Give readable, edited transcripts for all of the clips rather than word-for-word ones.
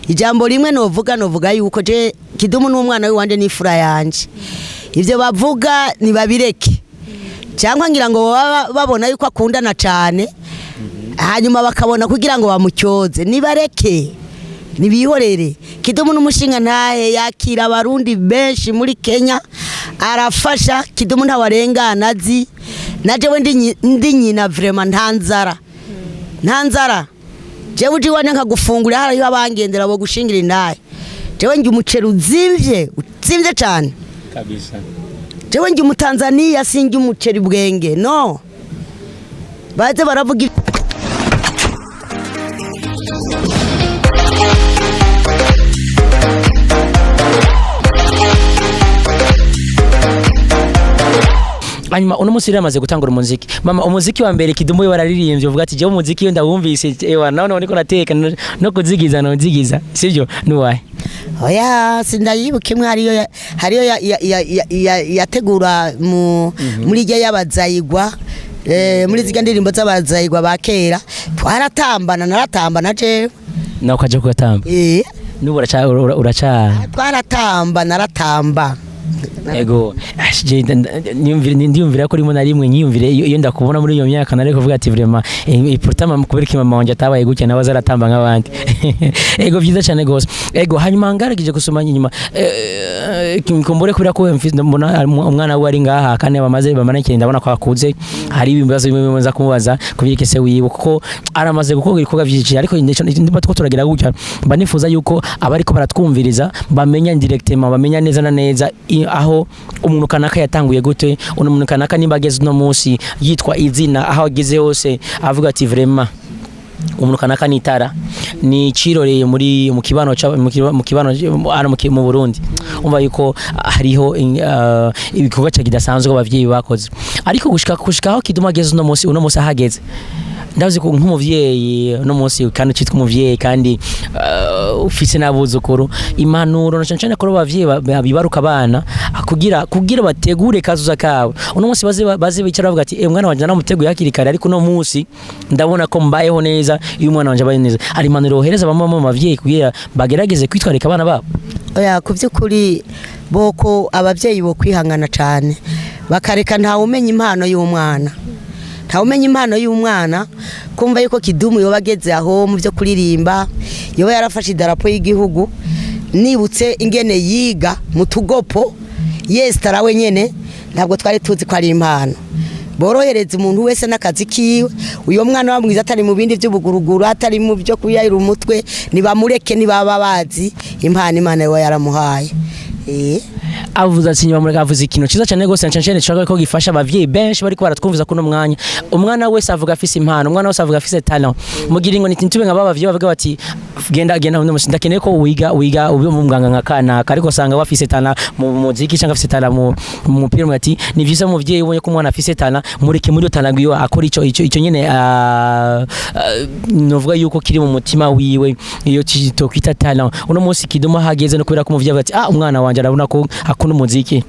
ijambo rimwe novuga yuko je Kidumu n'umwana wanje n'ifura yanje ivyo bavuga ni babireke cyangwa ngira ngo babona yuko akundana cyane hanyuma bakabona kugira ngo bamucyoze nibareke nibihorere Kidumu n'umushinga ntahe yakira abarundi benshi muri Kenya arafasha Kidumu ntawarengana azi naje we ndi nyina vraiment ntanzara jewe uji wane nkagufungura hariyo abangendera bo gushingira indaye jewe ngi umuceri uzimvye cyane kabisa jewe ngi umutanzania singi umuceri bwenge no baze baravuga hanyuma uno munsi ramaze gutangura umuziki mama umuziki wa mbere Kidumu we wararirimbye uvuga ati je umuziki yo ndawumvise ewa none niko nateka no kuzigiza no zigiza sivyo nuwaye oya sindayibuka imwe hariyo yategura muri je y'abazayigwa muri ziga ndirimbo z'abazayigwa bakera twaratambana naratambana je na ukaje kugatamba nubu uracha twaratamba naratamba ego ndiyumvira ko rimwe na rimwe nyiyumvire iyo ndakubona muri iyo myaka nari kuvuga ati vraiment pourtant kubereka mama wanje atabaye gutya nawe zaratamba nk'abandi ego byiza cyane gose ego hanyuma ngaragije gusoma nyuma kumbure kubira ko mbona umwana we ari ngaha kane bamanekeye ndabona ko akuze hari ibibazo bimwe bimaze kumubaza kubireke se wiwe kuko aramaze gukora ibikorwa byinshi ariko ndimo turagira gutya banifuza yuko abariko baratwumviriza bamenya directement bamenya neza na neza aho umuntu kanaka yatanguye gute umuntu kanaka nimbageze no munsi yitwa izina aho ageze hose avuga ati vraiment umuntu kanaka nitara ni ciroreye muri mu kibano mu Burundi umva yuko hariho ibikorwa cyagidasanzwe abavyeyi bakoze ariko gushika aho Kidumu ageze no munsi uno munsi ahageze ndavuze ko nk'umuvyeyi no munsi kandi cyitwa umuvyeyi kandi ufise nabuzukuru impanuro nacancane ko abavyeyi bibaruka abana kugira bategure kazuza kawe uno munsi baze bicara bavuga ati mwana wanje namuteguye hakiri kare ariko no munsi ndabona ko mbayeho neza iyo mwana wanje abaye neza ari impanuro ohereza bamwe bavyeyi kugira bagerageze kwitwarika abana babo oya kuvyukuri boko abavyeyi bo kwihangana cyane bakareka nta umenya impano y'umwana ntawumenya impano y'umwana kumva yuko Kidumu yoba ageze aho mu byo kuririmba yoba yarafashe idarapo y'igihugu nibutse ingene yiga mu tugopo tarawe nyene ntabwo twari tuzi ko ari impano borohereza umuntu wese n'akazi kiwe uyo mwana wa mwiza atari mu bindi by'ubuguruguru atari mu byo kuyayira umutwe nibamureke nibaba bazi impano Imana yo yaramuhaye avuza ati nyuma muri avuza ikintu ciza cyane gose ncanshene cyo ko gifasha abavyeyi benshi bariko baratwumviza kuno mwanya umwana wese avuga afise impano umwana wese avuga afise talent mugira ngo nitintube nk'abavyeyi bavuga bati genda no ndakeneye ko wiga ube mu muganga nkakana ariko sanga bafise talent mu muziki cyangwa afise talent mu mupira ati ni vyiza umuvyeyi ubonye ko umwana afise talent mureke muri talent iyo akora ico nyene novuga yuko kiri mu mutima wiwe iyo to kwita talent uno munsi Kidumu hageze no kubera ko umuvyeyi ati umwana wanje arabona ko akunda umuziki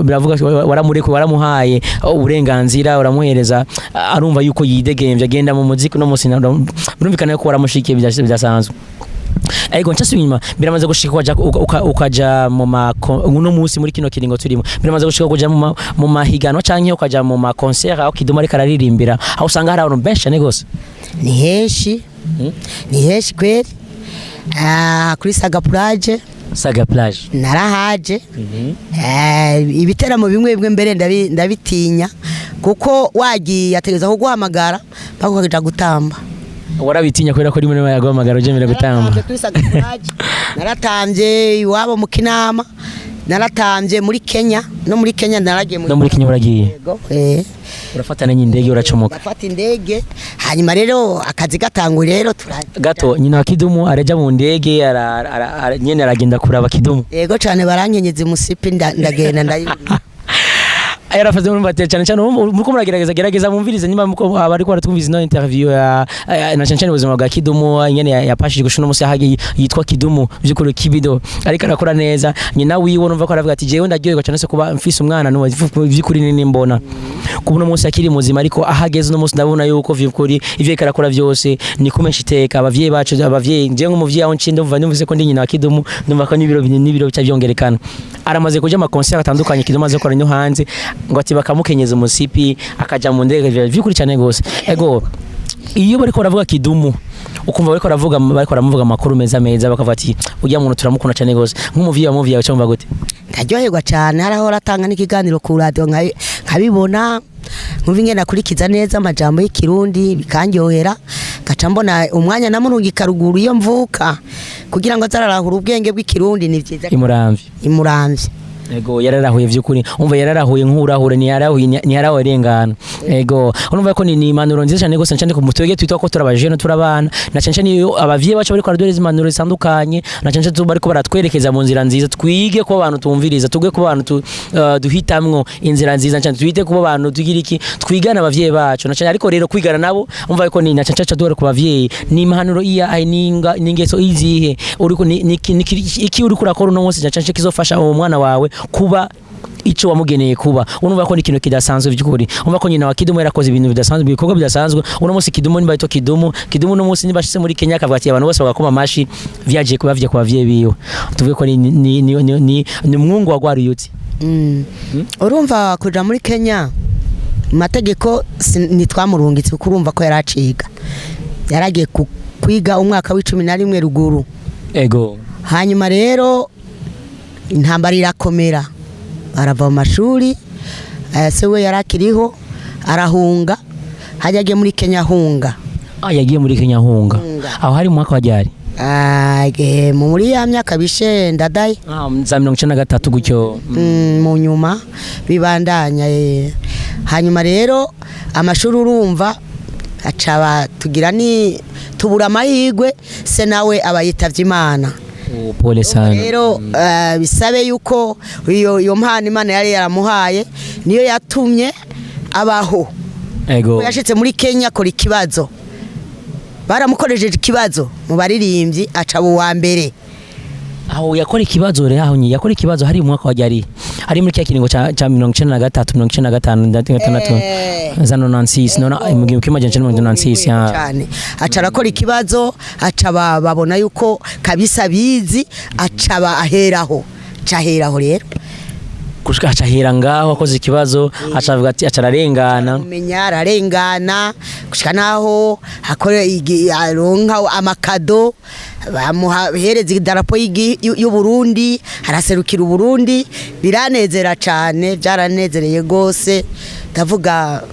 biravuga waramureke waramuhaye uburenganzira uramuhereza arumva yuko yidegemvye agenda mu muziki no munsi birumvikana ko waramushikiye bidasanzwe ego ncasubinyuma biramaze gushika ukaja mu uno munsi muri kino kiringo turimo biramaze gushika kuja mu mahiganwa canke ukaja mu ma concert aho Kidumu ariko araririmbira aho usanga hari abantu benshi cyane gose ni heshi kweri kuri Saga plage narahaje ibiteramo bimwe mbere ndabitinya kuko wagiye ategeza ko guhamagara bakukaja gutamba warabitinya kubera ko rimwe yaguhamagara ujemera gutamba kuri Saga plage naratambye iwabo mu Kinama naratambye muri Kenya no muri Kenya naragiye no muri Kenya uragiye urafatana n'indege uracomoka afata indege hanyuma rero akazi gatanguye rero gato nyina wa Kidumu araja mu ndege nyene aragenda kuraba Kidumu yego cyane barankenyeze musipi ndagenda ndayibona yarafaze muri batera cyane cyane muko muragerageza mumvirize nyuma muko abari ko baratwumviza no interview ya na cyane ubuzima bwa Kidumu nyene yapashije gushuna musi hagi yitwa Kidumu byukuri kibido ariko arakora neza nyina wiwe numva ko aravuga ati jewe ndaryoherwa cyane se kuba mfise umwana no byukuri nini mbona kubuno musi akiri muzima ariko ahageze no musi ndabona yuko byukuri ivyo karakora byose ni kumesha iteka abavyeyi bacu abavyeyi je nk'umuvyeyi aho ncindo mva numvise ko ndi nyina wa Kidumu numva ko n'ibiro cyavyogerekana aramaze kuja ama concert atandukanye Kidumu aze gukora no hanze ngo ati bakamukenyeza umusipi akaja mu ndege vyukuri cyane gose ego iyo bariko baravuga Kidumu ukumva bariko baravuga amakuru meza bakavuga ati ujya muntu turamukunda cyane gose nk'umuvyeyi cyumva gute ndaryoherwa cyane haraho ratanga n'ikiganiro ku radio nkabibona nkumva ingena kurikiza neza amajambo y'ikirundi bikanyohera gaca mbona umwanya namurungi karuguru iyo mvuka kugira ngo azararahura ubwenge bw'ikirundi ni vyiza imuramvye ego yararahuye vyukuri umva yararahuye nk'urahure ni yarahuye rengana ego urumva ko ni impanuro nziza cyane gose cyane ku mutwege twitwa ko turabajene turabana na cyane cyane abavyeyi bacu bariko baradoreza impanuro zitandukanye na cyane cyane bariko baratwerekeza mu nzira nziza twige ko abantu tumviriza tugwe ko abantu duhitamwo inzira nziza cyane twite ko abantu tugira iki twigana abavyeyi bacu na cyane ariko rero kwigana nabo umva ko ni na cyane cyane dore ku bavyeyi ni impanuro iya ningeso izihe uriko iki uriko urakora no munsi cyane kizofasha umwana wawe kuba ico wamugeneye kuba urumva ko ni ikintu kidasanzwe by'ukuri umva ko nyina wa Kidumu yarakoze ibintu bidasanzwe ibikorwa bidasanzwe uno munsi Kidumu niba ito Kidumu no munsi nibashise muri Kenya akavuga ati abantu bose bagakoma amashi vyaje kubavye ku bavyeyi biwe tuvuge ko ni mwungu wagwariyutse urumva kuja muri Kenya mategeko nitwamurungitse kurumva ko yaraciga yaragiye kwiga umwaka w'11 ruguru ego hanyuma rero intambara irakomera arava mu mashuri se we yarakiriho arahunga hajyagiye muri Kenya hunga yagiye muri Kenya hunga aho hari mwaka wajyari muri ya myaka bishe ndadaye za 1993 gutyo mu nyuma bibandanya hanyuma rero amashuri urumva acaba tugira ni tubura amahirwe se nawe abayitavye Imana pole sana rero bisabe yuko iyo mpano Imana yari yaramuhaye niyo yatumye abaho ego yashitse muri Kenya kora ikibazo baramukorejeje ikibazo mu baririmbyi aca wa mbere aho yakora ikibazo rero aho yakora ikibazo hari umwaka wajyari hari muri kiringo cha 1993 1995 za 96 nona mu kimaje 1996 cyane aca arakora ikibazo aca babona yuko kabisa bizi aca aheraho rero kushika acahera ngaho akoze ikibazo acavuga ati acararengana umenya ararengana kushika naho akore aronka amakado bamuhereza idarapo y'u Burundi araserukira u Burundi biranezera cyane byaranezereye gose ndavuga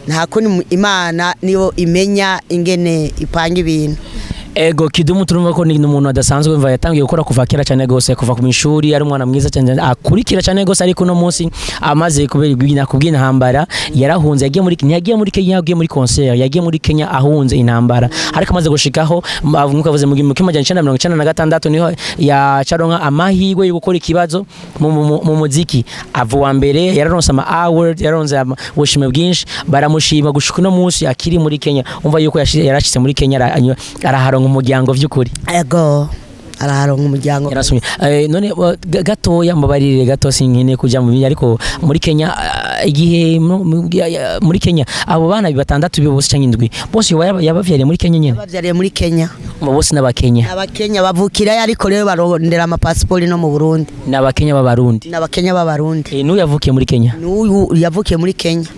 nta kuni Imana niyo imenya ingene ipanga ibintu ego Kidumu turumva ko ni umuntu adasanzwe mva yatangiye gukora kuva kera cyane gose kuva ku mishuri ari umwana mwiza cyane akurikira cyane gose ariko no munsi amaze kubwina hambara yarahunze yagiye muri Kenya yagiye muri concert yagiye muri Kenya ahunze intambara ariko amaze gushikaho nkuko avuze mu 1996 niho ya caronka amahirwe yo gukora ikibazo mu muziki avuwa mbere yararonse ama award yaronze ubushime bwinshi baramushima gushika no munsi akiri muri Kenya umva yuko yarashitse muri Kenya araharonka umuryango vy'ukuri ego araharonka umuryango yarasumye none gatoya mbabarire gato sinkene kuja mu ariko muri Kenya igihe muri Kenya abo bana batandatu bose canke indwi bose yabavyariye muri Kenya nyene yabavyariye muri Kenya bose n'abakenya bavukira ariko rero barondera ama passport no mu Burundi n'abakenya b'abarundi n'uyu yavukiye muri Kenya n'uyu yavukiye muri Kenya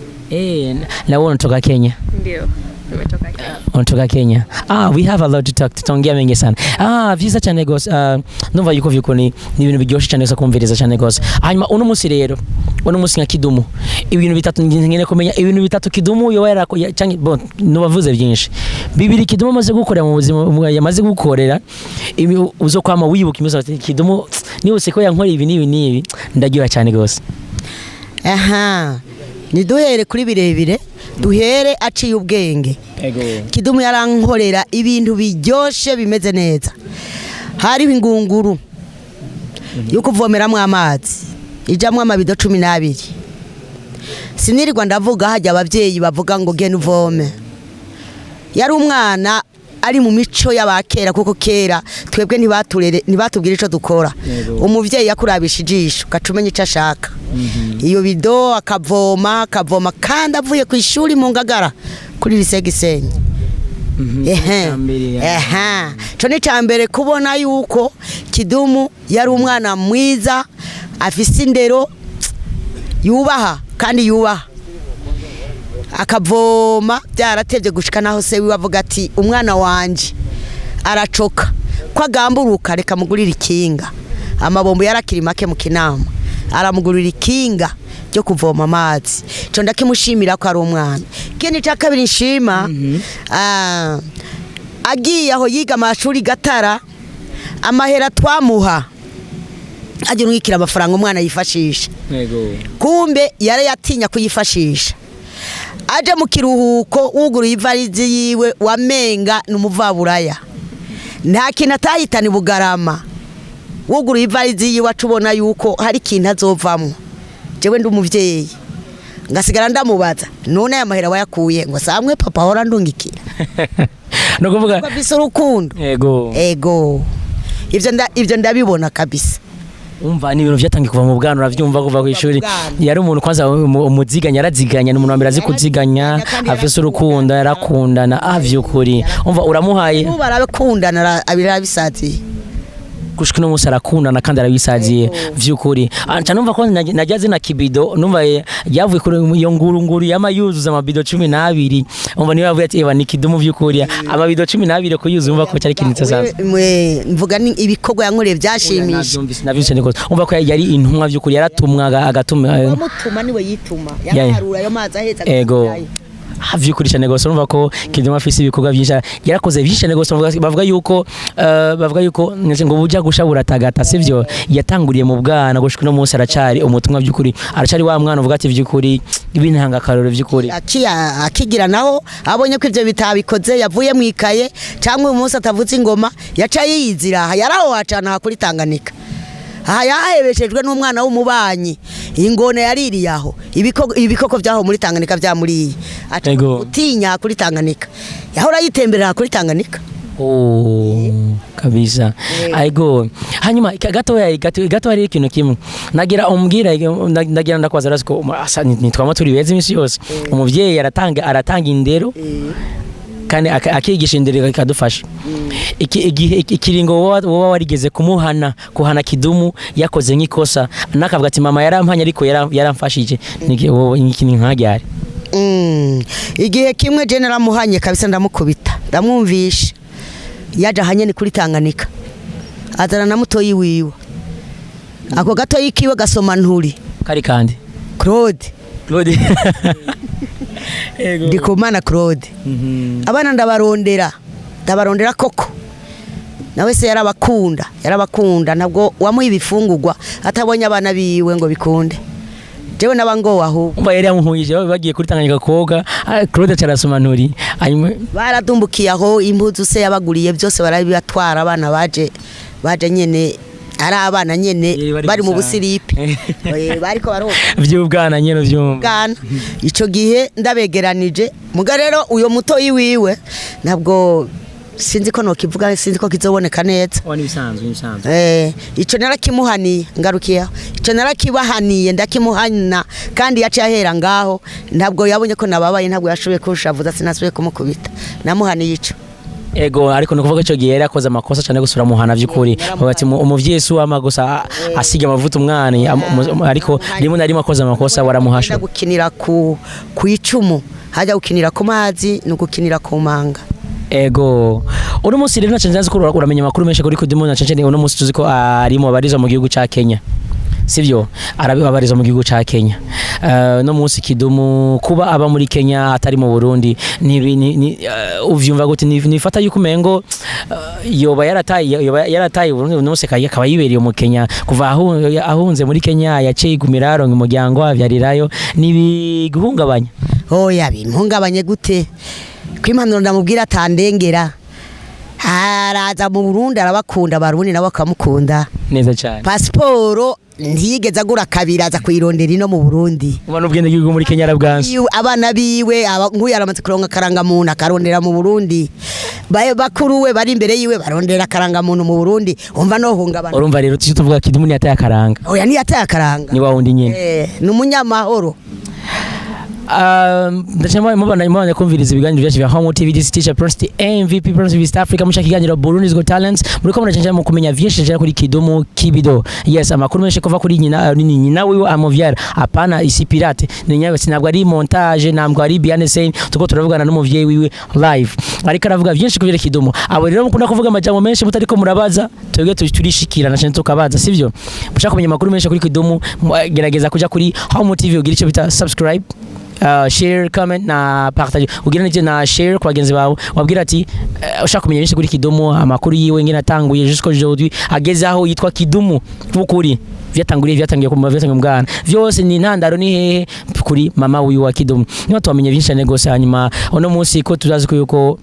nawe unatoka Kenya ndio unatoka Kenya we have a lot to talk tutaongea mengi sana visa cyane gose numva yuko vyuko ni ibintu biryoshe cyane so kumvireza cyane gose hanyuma uno munsi rero uno munsi nka Kidumu ibintu bitatu ngene kumenya ibintu bitatu Kidumu yo yara cyane bon nubavuze byinshi bibiri Kidumu amaze gukorera mu buzima yamaze gukorera uzokwama wibuka imizo Kidumu ni useko yankora ibi ndagira cyane gose ni duhere kuri birebire duhere aciye ubwenge Kidumu yarankorera ibintu biryoshe bimeze neza hariho ingunguru yo kuvomeramo amazi ijamwe amabido 12 sinirirwa ndavuga hajya abavyeyi bavuga ngo genda uvome. Yari umwana ari mu mico y'abakera, kuko kera twebwe ntibatubwira ico dukora. Umuvyeyi yakurabisha ijisho gacumenya ico ashaka. Iyo bido akavoma kandi avuye ku ishuri mu Ngagara kuri lycée Gisenyi. Co ni cambere kubona yuko Kidumu yari umwana mwiza afise indero, yubaha kandi yubaha, akavoma byaratevye gushika naho se wiwe avuga ati umwana wanje aracoka ko agamburuka, reka mugurira ikinga. Amabombo yarakiri make mu Kinama, aramugurira ikinga ryo kuvoma amazi. Co ndakimushimira ko ari umwana. Kindi ca kabiri nshima, agiye aho yiga amashuri Gatara, amahera twamuha aje nwikira amafaranga umwana yifashisha. Kumbe yari yatinya kuyifashisha. Aje mu kiruhuko wuguruye ivarizi yiwe wamenga n'umuvaburaya, nta kintu atahitana Bugarama. Wuguruye ivarizi yiwe acubona yuko hari ikintu azovamwo. Jewe ndi umuvyeyi ngasigara ndamubaza, none aya mahera wayakuye? Ngo samwe papa hora ndungikira. No kuvuga kabisa urukundo. Ego ivyo ndabibona kabisa. Umva ni ibintu vyatangiye kuva mu bwana, uravyumva kuva ku ishuri. Yari umuntu kwanza umuziganya, yaraziganya, n'umuntu wambere azi kuziganya, afise urukundo, yarakundana avyukuri. Umva uramuhaye ubu barabikundana abirabisaziye gushika no musi arakundana kandi arabisaziye vyukuri. Anca numva ko najyaze na kibido, numva yavuye kuri iyo ngurunguru yamayuzuza amabido 12. Umva niyo yavuye ati eba ni Kidumu vyukuri, amabido 12 kuyuza. Umva ko cyari kintu cyasaza. Mvuga ni ibikorwa yankoreye byashimisha. Navyumvise niko. Umva ko yari intumwa vyukuri, yaratumwaga agatuma. Mutuma niwe yituma, yaharura ayo mazi aheza. Ego havyukuri cyane gose. Urumva ko Kidumu afise ibikorwa byinshi, yarakoze byinshi cyane gose. Bavuga yuko ngo bujya gushabura tagata, sivyo? Yatanguriye mu bwana gushika no munsi aracari umutumwa vyukuri, aracari wa mwana uvuga ati vyukuri ibintanga karoro vyukuri. Akigira naho abonye ko ivyo bitabikoze, yavuye mwikaye cyangwa umunsi atavuze ingoma, yaca yizira yaraho wacana kuri Tanganyika. Yahebeshejwe n'umwana w'umubanyi, ingone yaririye aho, ibikoko vyaho muri Tanganyika vyamuriye, utinya kuri Tanganyika, yahora yitemberera kuri Tanganyika. Kabisa. Aigo hanyuma gato hari ikintu kimwe nagira umbwira, ndagira ndakwaza rasiko nitwama turi beza imisi yose. Umuvyeyi aratanga indero kandi akigisha indero ikadufasha. Ikiringo wowe warigeze kuhana Kidumu yakoze nk'ikosa, nakavuga ati mama yarampanye ariko yaramfashije, iki ni nkagyari? Igihe kimwe je naramuhanye kabisa, ndamukubita ndamwumvisha. Yaje hanyene kuri Tanganyika, azana na mutoyi wiwe, ako gato yikiwe gasoma nturi kari kandi Claude Ndikumana Claude. Abana ndabarondera koko, nawe se yarabakunda ntabwo wamuha ibifungurwa atabonye abana biwe ngo bikunde. Jewe nabango aho umva yari yamuhuyije bagiye kuri Tanganyika koga, Claude carasoma nturi, baradumbukiye aho impuzu se yabaguriye byose barabibatwara. Abana baje nyene ari abana nyene bari mu busiripe, bariko baroga vy'ubwana nyene vy'ubwana. Ico gihe ndabegeranije muga rero uyo muto yiwiwe ntabwo sinzi ko nokivuga, sinzi ko kizoboneka neza. Wani bisanzwe. Ico narakimuhaniye ngarukiya, ico narakibahaniye ndakimuhana kandi yaciye ahera ngaho. Ntabwo yabonye ko nababaye, ntabwo yashoboye kushavuza, sinasubiye kumukubita, namuhaniye ico. Ego ariko nukuvuga ico gihe yarakoze amakosa cyane gusura muhana vy'ukuri. Bati umuvyeyi su amagosa asiga amavuta umwana, ariko rimwe na rimwe akoze amakosa waramuhasha. Gukinira ku icumu, haja gukinira ku mazi no gukinira ku manga. Ego uno munsi rero nacenze nzi ko uramenya makuru menshi kuri Kidumu, nacenze uno munsi tuzi ko arimo barizo mu gihugu ca Kenya, sivyo? Arabibabariza mu gihugu ca Kenya. No munsi Kidumu kuba aba muri Kenya atari mu Burundi, uvyumva gute? Nifata yuko mengo yoba yarataye Burundi, no munsi akaba yibereye mu Kenya, kuva ahunze muri Kenya yaciye gumiraro ngo umuryango wavyarirayo, nibiguhungabanya. Oya bimpungabanye gute? Kwimpanuro ndamubwira atandengera, araza mu Burundi arabakunda abarundi nabo bakamukunda neza cyane pasiporo ntiyigeze agura kabiri aza kuyirondera ino mu Burundi ubona ubwende bw'igihugu muri Kenya arabwanze abana biwe nk'uyu aramaze kuronka akarangamuntu akarondera mu Burundi bakuru we bari imbere yiwe barondera akarangamuntu mu Burundi umva no hungabana urumva rero tuvuga Kidumu ni yataye akaranga oya ni yataye akaranga ni wa wundi nyine ni umunyamahoro ndashima mubana kumviriza ibiganiro byacu bya Home TV this teacher Prosty MVP Prosty East Africa mushaka kiganiro Burundi's Got Talents muri ko muracanje mu kumenya vyinshi cyane kuri Kidumu Kibido yes amakuru menshi kuva kuri nyina wiwe Umuvyeyi apana isi pirate ni nyawe sinabwo ari montage nambwo ari behind the scene tuko turavugana n'umuvyeyi wiwe live ariko aravuga vyinshi kuvira Kidumu abo rero mukunda kuvuga amajambo menshi mutariko murabaza twebwe turishikirana cyane tukabaza sivyo mushaka kumenya amakuru menshi kuri Kidumu gerageza kuja kuri Home TV ugira ico bita subscribe share comment na partage ugira n'ije na share kwa bagenzi bawe wabwira ati ushaka kumenya byinshi kuri Kidumu amakuru yiwe ngene atanguye jusqu'au aujourd'hui ageze aho yitwa Kidumu ukuri vyatangiye ku mavyatangiye mugana vyose ni ntandaro ni hehe kuri mama wiwe wa Kidumu niho twamenye byinshi cyane gose hanyuma ono munsi ko tuzazi ko yuko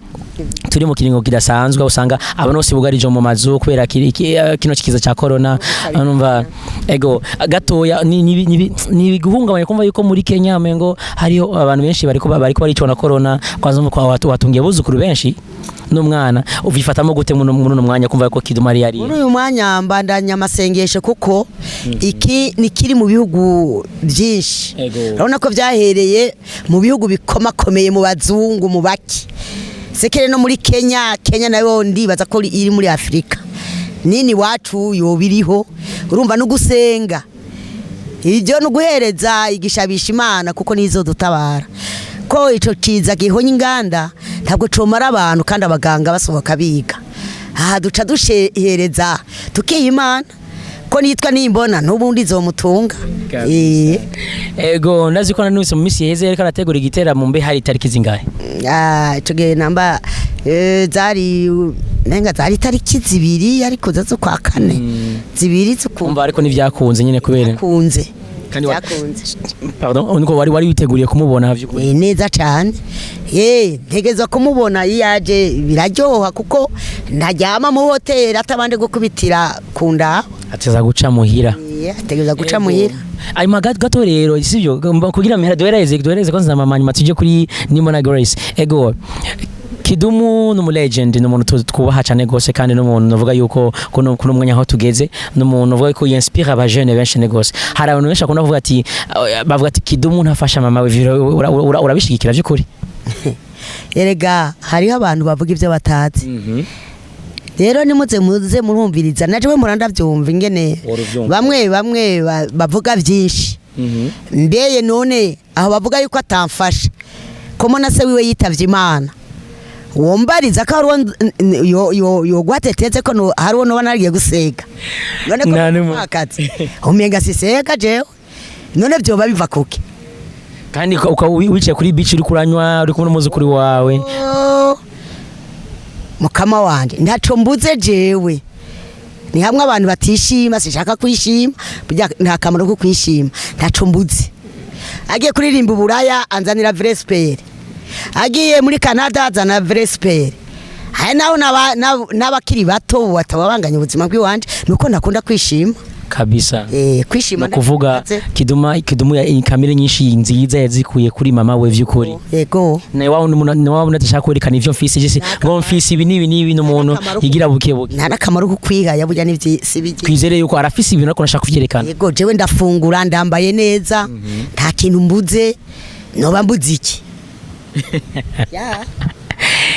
turi mu kiringo kidasanzwe usanga abantu bose bugarije mu mazu kubera kino kikiza cya corona numva ego gatoya ni guhungabanya kumva yuko muri Kenya amengo hariho abantu benshi bariko baricwa na corona kwanza mu kwa watungiye buzukuru benshi n'umwana uvifatamo gute muno mwanya kumva ko Kidumu ari yari uyu mwanya mbandanya amasengesho kuko iki ni kiri mu bihugu byinshi urabona ko byahereye mu bihugu bikomakomeye mu bazungu mu baki sekere no muri Kenya nayo ndibaza ko iri muri Afrika nini wacu yo biriho urumva no gusenga ibyo no guhereza igishabisha Imana kuko nizo dutabara ko ico kiza gihonye inganda ntabwo comara abantu kandi abaganga basohoka biga aha duca dushereza tukiyimana ko nitwa nimbona n'ubundi zomutunga ego ndazi ko nanuse mu misi yeze ariko arategura igitera mu mbe hari tariki zingahe ico gihe namba zari tariki zibiri ariko zazo kwa kane zibiri zukumva ariko nivyakunze nyene kubera kunze kandi pardon uniko wari witeguriye kumubona vyukuri neza cyane ntegeza kumubona yaje biraryoha kuko ntajyama mu hotel atabande gukubitira kunda ateza guca muhira ategeza guca muhira ayo gato rero sivyo kugira mihera duhereze ko nzamamanya tuje kuri Nimona Grace ego Kidumu no legend no muntu twubaha cyane gose kandi no muntu navuga yuko kuno mwanya aho tugeze no muntu navuga ko inspire aba jeune benshi negose hari abantu benshi akunda kuvuga ati bavuga ati Kidumu ntafasha mama we urabishigikira byukuri erega hariho abantu bavuga ibyo batazi rero nimuze murumviriza naje we muranda byumva ingene bamwe bavuga byinshi mbeye none aho bavuga yuko atamfasha komo na se wiwe yitavye Imana wombariza ko yo gwateteze ko hariho no banariye gusega none ko akazi umenga sisega jewe none byo babiva kuki kandi wicaye kuri beach uri kuranywa uri kumwe n'umuzukuri wawe mukama wanje ntaco mbuze jewe ni hamwe abantu batishima sishaka kwishima nta kamaro ko kwishima ntaco mbuze agiye kuririmba uburaya anzanira Vrespere agiye muri Canada azana Vrespere hari naho n'abakiri bato batabanganya ubuzima bw'iwanje nuko nakunda kwishima kabisa kwishima kuvuga Kidumu ya kamere nyinshi nziza yazikuye kuri mama we vyukuri yego na wao unatashaka kwerekana ivyo mfisi gisi ngo mfisi ibi nibi n'umuntu yigira bukebuke nta nakamaro ko kwiga yaburya n'ivyi bigi kwizere yuko arafisi ibintu ariko nashaka kuvyerekana yego jewe ndafungura ndambaye neza nta kintu mbuze noba mbuze iki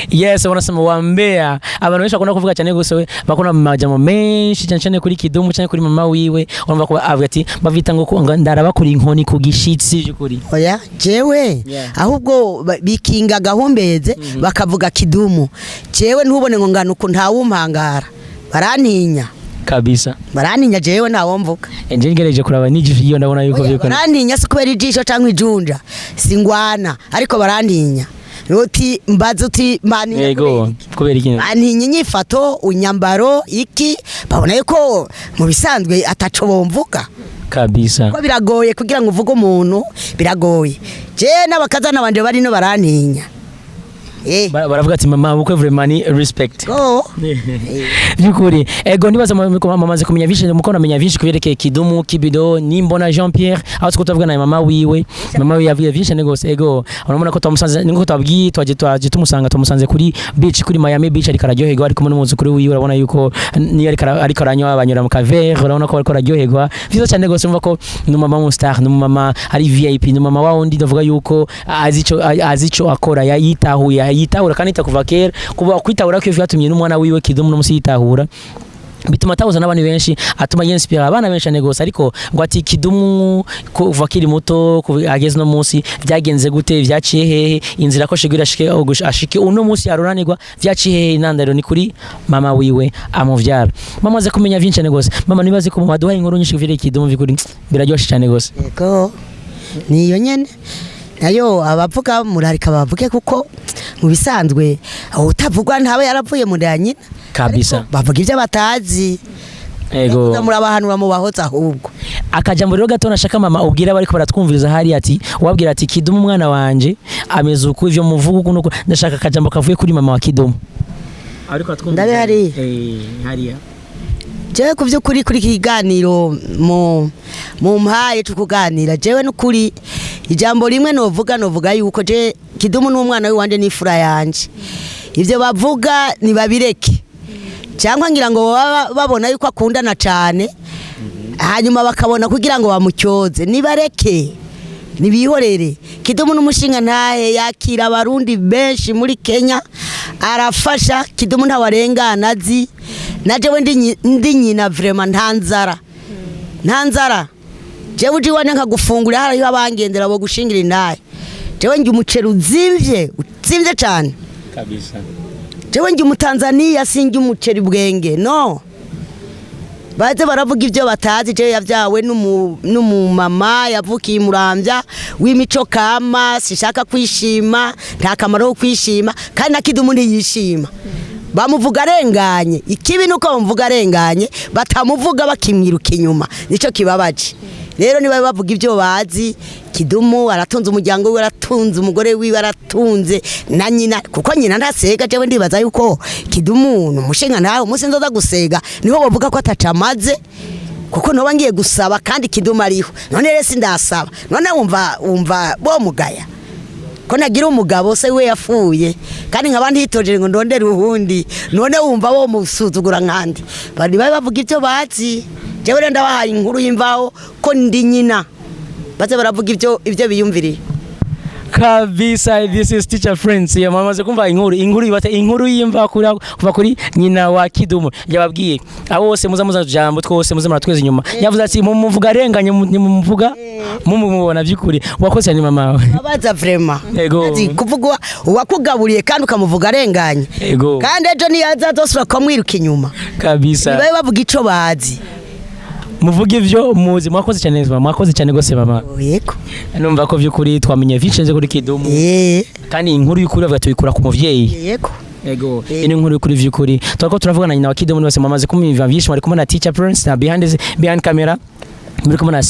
yes wanasema wambea abantu benshi akunda kuvuga cyane gose bakona majamo menshi cyane kuri Kidumu cyane kuri mama wiwe urumva ko avuga ati bavita ngo ndarabakora inkoni ku gishitsi byukuri oya jewe ahubwo bikinga gahombeze bakavuga Kidumu jewe ntubone ngo ngana uko ntawumpangara barantinya kabisa barantinya jewe ntawomvuka ngereje kuraba n'ijisho iyo ndabona yuko biko barantinya sikubera ijisho cyangwa ijunja singwana ariko barantinya Roti mbazo ti mani yego kubera iki ani nyifato unyambaro iki babona yuko mu bisanzwe ataco bomvuga kabisa ko biragoye kugira ngo uvuge umuntu biragoye je n'abakazana banje bari no barantinya baravuga ati mama bukwe vraiment ni respect byukuri ego nibaza mamaze kumenya vyinshi muko namenya vyinshi kuberekeye Kidumu Kibido nimbona Jean Pierre aho twitavuga na mama wiwe yavuye vyinshi negose ego urabona ko twamusanze ninko twabwiye twaje tumusanze kuri beach kuri Miami beach ariko araryoherwa ariko n'umuzi kuri wiwe urabona yuko ni ariko aranywa abanyura mu kavere urabona ko ariko araryoherwa vyiza cyane gose umva ko ni mama mu star ni mama ari VIP ni mama wa undi ndavuga yuko azico akora yitahura kandi takuva kera kuba kwitahura ko vyatumye n'umwana wiwe Kidumu n'umusi yitahura bituma tabuza n'abantu benshi atuma yenspira abana benshi negose ariko ngo ati Kidumu kuva kiri muto ageze no munsi byagenze gute vyaciye hehe inzira ko shigira ashike uno munsi yaruranirwa vyaciye hehe inandaro ni kuri mama wiwe amuvyara mama aze kumenya vyinshi negose mama nibaze ko mama duha inkuru nyinshi kuvire Kidumu vikuri biraryoshe cyane gose yego niyo nyene nayo abavuga murarika bavuge kuko mu bisanzwe utavugwa ntabe yaravuye mu nyina kabisa bavuga ibyo batazi ego murabahanura mu bahoza ahubwo akajambo rero gato nashaka mama ubwira bariko baratwumviriza hari ati wabwira ati Kidumu umwana wanje ameze uko ivyo muvuga uko ndashaka akajambo kavuye kuri mama wa Kidumu ariko atwumviriza hariya jewe kuvyukuri kuri kiganiro mu mpaye tukuganira jewe n'ukuri ijambo rimwe novuga yuko je Kidumu n'umwana w'iwanje n'ifura yanje ivyo bavuga ni babireke cyangwa ngira ngo babona yuko akundana cyane hanyuma bakabona kugira ngo bamucyoze nibareke nibihorere Kidumu n'umushinga ntahe yakira abarundi benshi muri Kenya arafasha Kidumu ntawarengana azi najewe ndi nyina vraiment ntanzara jewe uji wane nkagufungura hariho abangendera bo gushingira intahe jewe ngi umuceri uzimvye cyane kabisa jewe ngi umutanzania singi umuceri bwenge no baze baravuga ivyo batazi jewe yavyawe n'umumama yavukiye Muramvya w'imico kama sishaka kwishima nta kamaro ko kwishima kandi na Kidumu ntiyishima bamuvuga arenganye ikibi nuko bamuvuga arenganye batamuvuga bakimwiruka inyuma nico kibabaje rero niba bavuga ivyo bazi Kidumu aratunze umuryango we aratunze umugore wiwe aratunze na nyina kuko nyina ntasega jewe ndibaza yuko Kidumu n'umushinga nawe umunsi nzoza gusega niho bavuga ko atacamaze kuko no bangiye gusaba kandi Kidumu ariho none rero sindasaba none wumva bo mugaya ko nagira umugabo se we yafuye kandi nkabandi hitoje ngo ndondere uhundi none wumva bo musuzugura nkandi bari bavuga ivyo bazi jewe rero ndabahaye inkuru y'imvaho ko ndi nyina baze baravuga ivyo biyumviriye kabisa. This is teacher friends ya mama ze kumva inkuru y'imva kuva kuri nyina wa Kidumu yababwiye abo bose muza jambo twose muza muratweza inyuma yavuze ati mumuvuga arenganye mumuvuga mumubona byukuri wakoze ni mama wawe abaza vraiment ego kuvuga wakugaburiye kandi ukamuvuga arenganye ego kandi ejo niyaza dosura kamwiruka inyuma kabisa nibaye bavuga ico bazi muvuge ivyo muzi mwakoze cyane gose mama yego numva ko vyukuri twamenye vicenze kuri Kidumu kandi inkuru y'ukuri bavuga tuyikura ku muvyeyi yego ego ine nkuru y'ukuri vyukuri twako turavugana nyina wa Kidumu bose mamaze kumva vyinshi bari kumwe na teacher Prince na behind camera muri kumwe na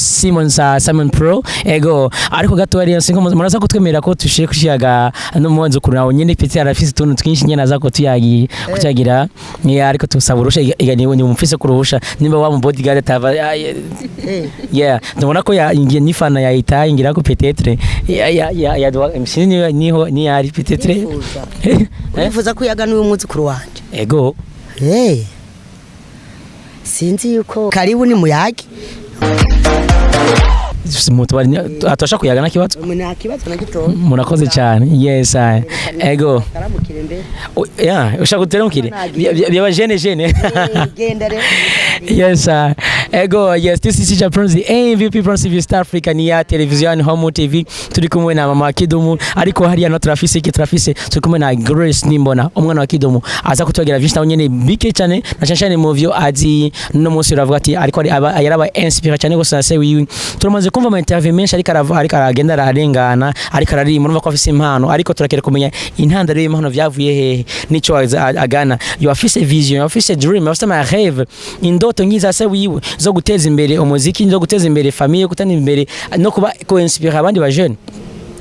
Simon Pro ego ariko gato ari sinko muraza kutwemera ko tushire kushiyaga no mwanzo kunawo nyine piti arafise tuntu twinshi nyene azako kuyagira ariko tusaburusha igani ni umufise kuruhusha nimba wa mu bodyguard atava yeah ndabona ko ni fana ya ita ingira ko peut-être ya msini niho ni ari peut-être nifuza kuyaga n'uyu munsi kuru wanje ego sinzi yuko karibu ni muyagi mutu atosha kuyagana kibazo na gito murakoze cyane yes ego ushaka guterumukire byaba jene genda rero yes ego yes this is teacher Prince MVP Prince of East Africa ni ya television Home TV turi kumwe na mama Kidumu ariko hariya no traffice turi kumwe na Grace Nimbona umwana wa Kidumu aza kutwagira vyinshi nawe nyene bike cyane na cyane mu vyo azi no munsi uravuga ati ariko yaraba inspire cyane gose se wiwe turamaze kumva ama interview menshi ariko aragenda ararengana ariko ararima urumva ko afise impano ariko turakere kumenya intandaro y'impano vyavuye hehe nico agana you afise vision you afise dream you afise my rêve indoto ngiza se wiwe zo guteza imbere umuziki zo guteza imbere famille gutana imbere no kuba ko inspire abandi ba jeune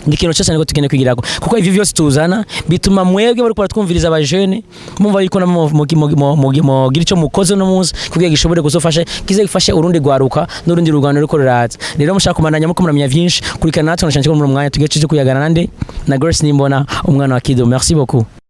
ikintu cyose niko tugende kwigirako kuko ivyo vyose tuzana bituma mwebwe bari twumviriza abajene mumva yuko mugira ico mukoze no munsi kugira gishobore guzofasha kize gifashe urundi gwaruka n'urundi rugano riko ruraza rero mushaka kumananya muko muramenya vyinshi kurikana natwe nashanje ko mu mwanya tugiye cyo kuyagana nande na Grace Nimbona umwana wa KIDUMU. Merci beaucoup.